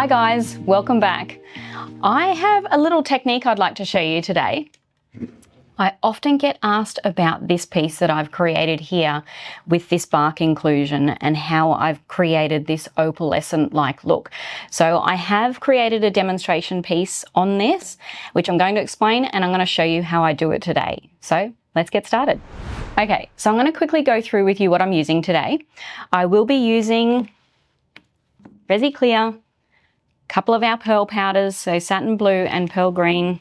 Hi guys, welcome back. I have a little technique I'd like to show you today. I often get asked about this piece that I've created here with this bark inclusion and how I've created this opalescent-like look. So I have created a demonstration piece on this, which I'm going to explain, and I'm going to show you how I do it today. So let's get started. Okay, so I'm going to quickly go through with you what I'm using today. I will be using Resi Clear, a couple of our pearl powders, so Satin Blue and Pearl Green,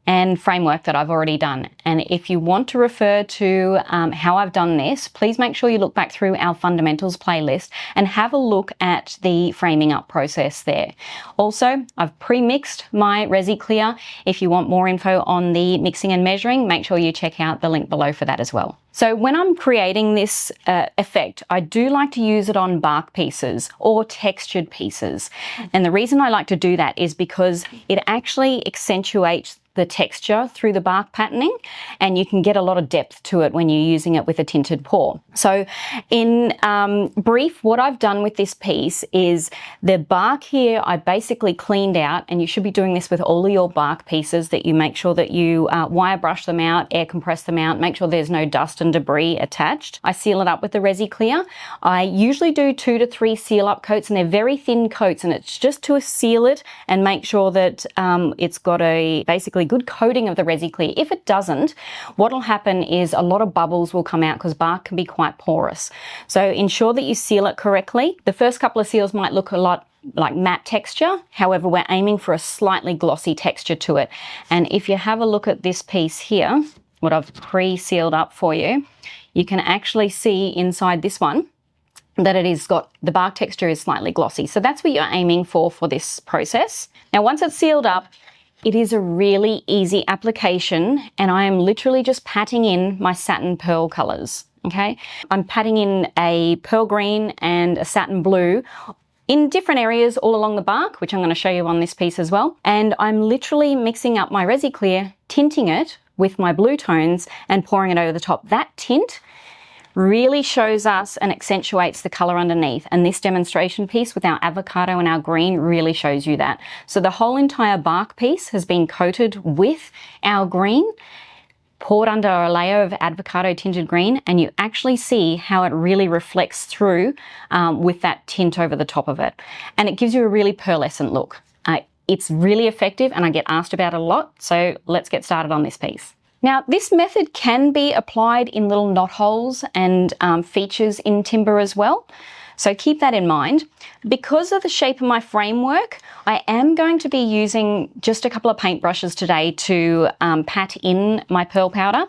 and framework that I've already done. And if you want to refer to how I've done this, please make sure you look back through our fundamentals playlist and have a look at the framing up process there. Also, I've pre-mixed my Resi Clear. If you want more info on the mixing and measuring, make sure you check out the link below for that as well. So when I'm creating this effect, I do like to use it on bark pieces or textured pieces. And the reason I like to do that is because it actually accentuates the texture through the bark patterning, and you can get a lot of depth to it when you're using it with a tinted pour. So in brief, what I've done with this piece is the bark here I basically cleaned out, and you should be doing this with all of your bark pieces, that you make sure that you wire brush them out, air compress them out, make sure there's no dust and debris attached. I seal it up with the Resi Clear. I usually do 2 to 3 seal up coats, and they're very thin coats, and it's just to seal it and make sure that it's got a basically good coating of the Resi Clear. If it doesn't, what'll happen is a lot of bubbles will come out because bark can be quite porous. So ensure that you seal it correctly. The first couple of seals might look a lot like matte texture. However, we're aiming for a slightly glossy texture to it. And if you have a look at this piece here, what I've pre-sealed up for you, you can actually see inside this one that it is got, the bark texture is slightly glossy. So that's what you're aiming for this process. Now, once it's sealed up, it is a really easy application, and I am literally just patting in my satin pearl colors, okay? I'm patting in a pearl green and a satin blue in different areas all along the bark, which I'm going to show you on this piece as well. And I'm literally mixing up my Resi Clear, tinting it with my blue tones and pouring it over the top. That tint really shows us and accentuates the color underneath. And this demonstration piece with our avocado and our green really shows you that. So the whole entire bark piece has been coated with our green, poured under a layer of avocado tinted green, and you actually see how it really reflects through with that tint over the top of it. And it gives you a really pearlescent look. It's really effective, and I get asked about it a lot. So let's get started on this piece. Now, this method can be applied in little knot holes and features in timber as well. So keep that in mind. Because of the shape of my framework, I am going to be using just a couple of paintbrushes today to pat in my pearl powder.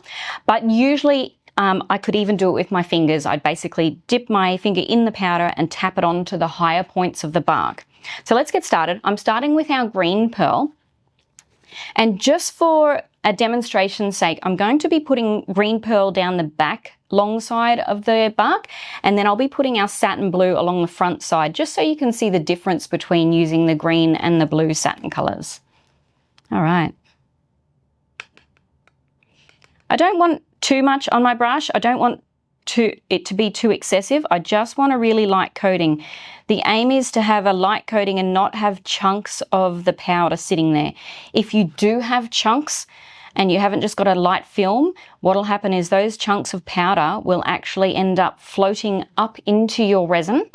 But usually I could even do it with my fingers. I'd basically dip my finger in the powder and tap it onto the higher points of the bark. So let's get started. I'm starting with our green pearl. And just for a demonstration's sake, I'm going to be putting green pearl down the back long side of the bark, and then I'll be putting our satin blue along the front side, just so you can see the difference between using the green and the blue satin colors. All right. I don't want too much on my brush. I don't want it to be too excessive. I just want a really light coating. The aim is to have a light coating and not have chunks of the powder sitting there. If you do have chunks and you haven't just got a light film, what'll happen is those chunks of powder will actually end up floating up into your resin,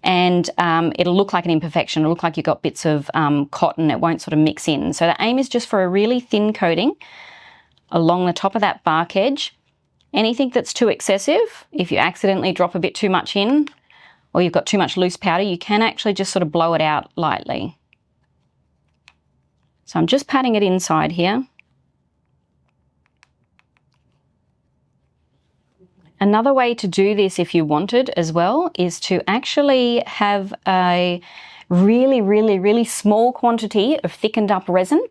and it'll look like an imperfection. It'll look like you've got bits of cotton. It won't sort of mix in. So the aim is just for a really thin coating along the top of that bark edge. Anything that's too excessive, if you accidentally drop a bit too much in, or you've got too much loose powder, you can actually just sort of blow it out lightly. So I'm just patting it inside here. Another way to do this, if you wanted as well, is to actually have a really, really, really small quantity of thickened up resin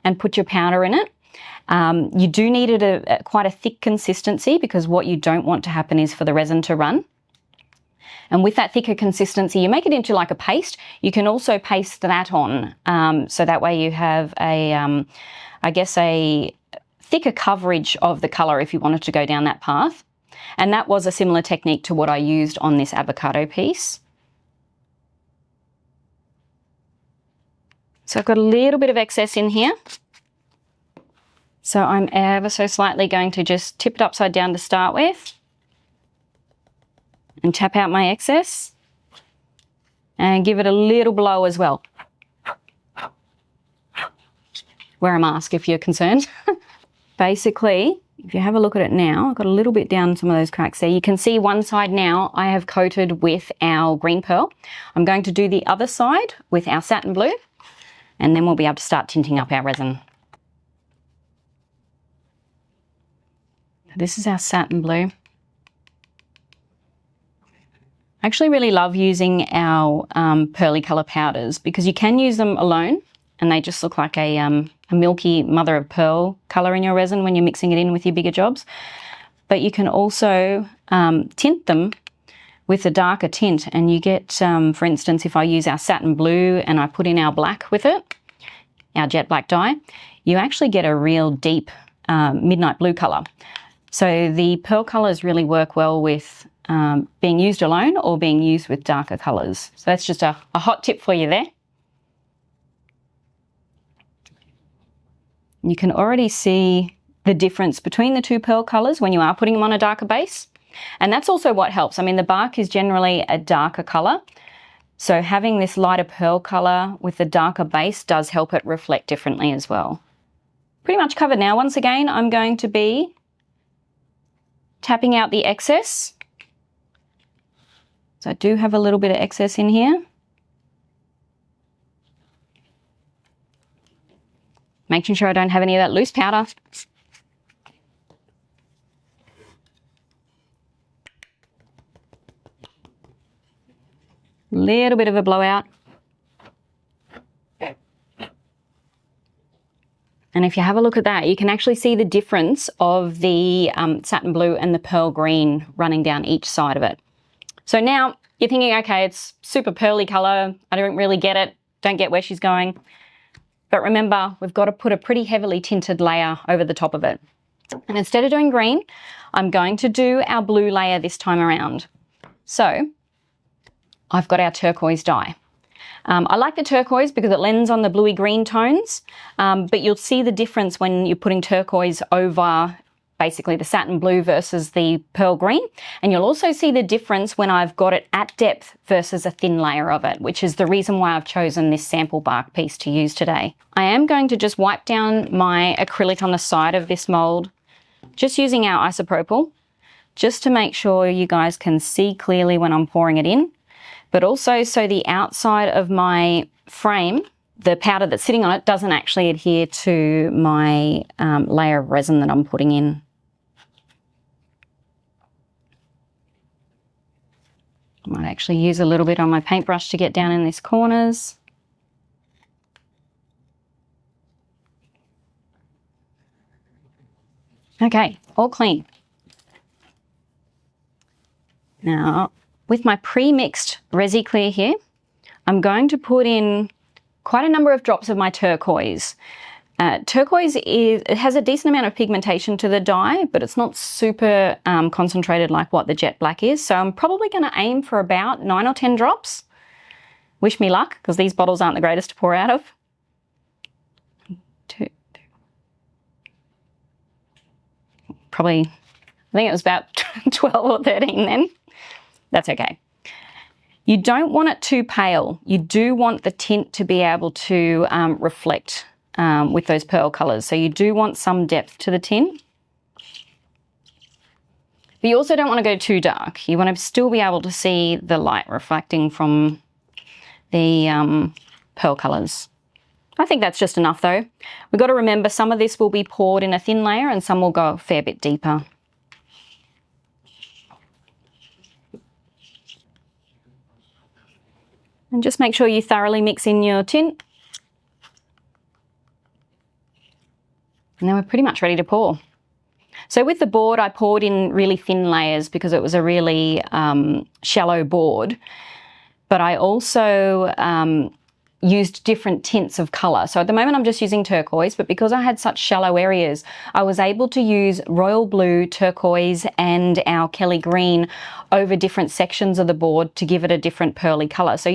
and put your powder in it. You do need it quite a thick consistency, because what you don't want to happen is for the resin to run. And with that thicker consistency, you make it into like a paste. You can also paste that on, so that way you have a, I guess, a thicker coverage of the color if you wanted to go down that path. And that was a similar technique to what I used on this avocado piece. So I've got a little bit of excess in here. So I'm ever so slightly going to just tip it upside down to start with and tap out my excess and give it a little blow as well. Wear a mask if you're concerned. Basically, if you have a look at it now, I've got a little bit down some of those cracks there. You can see one side now I have coated with our green pearl. I'm going to do the other side with our satin blue, and then we'll be able to start tinting up our resin. This is our satin blue. I actually really love using our pearly colour powders because you can use them alone and they just look like a milky mother of pearl colour in your resin when you're mixing it in with your bigger jobs. But you can also tint them with a darker tint, and you get, for instance, if I use our satin blue and I put in our black with it, our jet black dye, you actually get a real deep midnight blue colour. So the pearl colours really work well with being used alone or being used with darker colours. So that's just a hot tip for you there. You can already see the difference between the two pearl colours when you are putting them on a darker base. And that's also what helps. I mean, the bark is generally a darker colour. So having this lighter pearl colour with the darker base does help it reflect differently as well. Pretty much covered now. Once again, I'm going to be tapping out the excess. So I do have a little bit of excess in here. Making sure I don't have any of that loose powder. Little bit of a blowout. And if you have a look at that, you can actually see the difference of the satin blue and the pearl green running down each side of it. So now you're thinking, okay, it's super pearly colour. I don't really get it. Don't get where she's going. But remember, we've got to put a pretty heavily tinted layer over the top of it. And instead of doing green, I'm going to do our blue layer this time around. So I've got our turquoise dye. I like the turquoise because it lends on the bluey green tones, but you'll see the difference when you're putting turquoise over basically the satin blue versus the pearl green. And you'll also see the difference when I've got it at depth versus a thin layer of it, which is the reason why I've chosen this sample bark piece to use today. I am going to just wipe down my acrylic on the side of this mold, just using our isopropyl, just to make sure you guys can see clearly when I'm pouring it in, but also so the outside of my frame, the powder that's sitting on it, doesn't actually adhere to my layer of resin that I'm putting in. I might actually use a little bit on my paintbrush to get down in these corners. Okay, all clean. Now, with my pre-mixed Resi clear here, I'm going to put in quite a number of drops of my turquoise. Turquoise has a decent amount of pigmentation to the dye, but it's not super concentrated like what the jet black is. So I'm probably going to aim for about 9 or 10 drops. Wish me luck, because these bottles aren't the greatest to pour out of. Probably, I think it was about 12 or 13 then. That's okay. You don't want it too pale. You do want the tint to be able to reflect with those pearl colours. So you do want some depth to the tint. But you also don't want to go too dark. You want to still be able to see the light reflecting from the pearl colours. I think that's just enough though. We've got to remember some of this will be poured in a thin layer and some will go a fair bit deeper. And just make sure you thoroughly mix in your tint. And then we're pretty much ready to pour. So with the board, I poured in really thin layers because it was a really shallow board. But I also used different tints of color. So at the moment I'm just using turquoise, but because I had such shallow areas, I was able to use royal blue, turquoise, and our Kelly green over different sections of the board to give it a different pearly color. So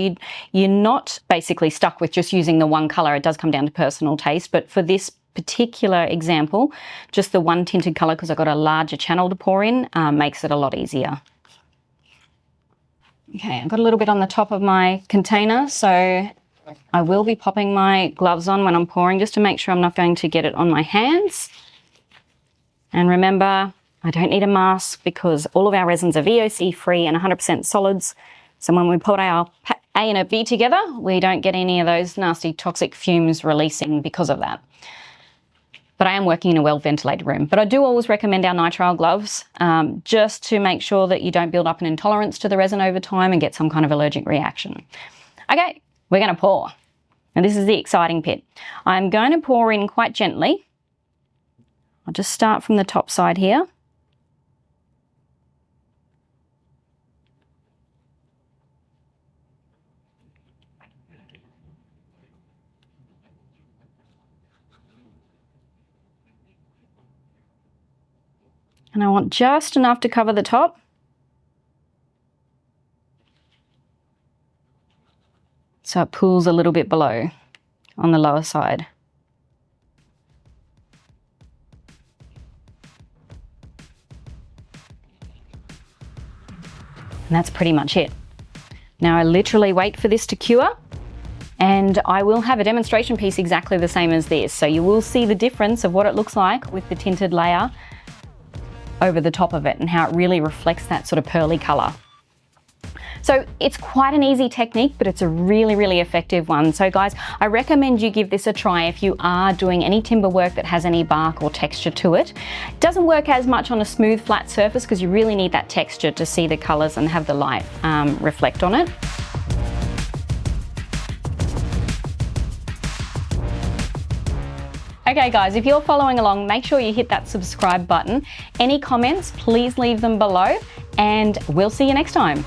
you're not basically stuck with just using the one color. It does come down to personal taste, but for this particular example, just the one tinted color, because I've got a larger channel to pour in, makes it a lot easier. Okay, I've got a little bit on the top of my container, so I will be popping my gloves on when I'm pouring just to make sure I'm not going to get it on my hands. And remember, I don't need a mask because all of our resins are VOC free and 100% solids. So when we put our A and a B together, we don't get any of those nasty toxic fumes releasing because of that. But I am working in a well-ventilated room. But I do always recommend our nitrile gloves just to make sure that you don't build up an intolerance to the resin over time and get some kind of allergic reaction. Okay, we're going to pour. And this is the exciting bit. I'm going to pour in quite gently. I'll just start from the top side here. And I want just enough to cover the top. So it pools a little bit below on the lower side. And that's pretty much it. Now I literally wait for this to cure, and I will have a demonstration piece exactly the same as this. So you will see the difference of what it looks like with the tinted layer over the top of it and how it really reflects that sort of pearly color. So it's quite an easy technique, but it's a really, really effective one. So guys, I recommend you give this a try if you are doing any timber work that has any bark or texture to it. It doesn't work as much on a smooth, flat surface because you really need that texture to see the colors and have the light reflect on it. Okay guys, if you're following along, make sure you hit that subscribe button. Any comments, please leave them below, and we'll see you next time.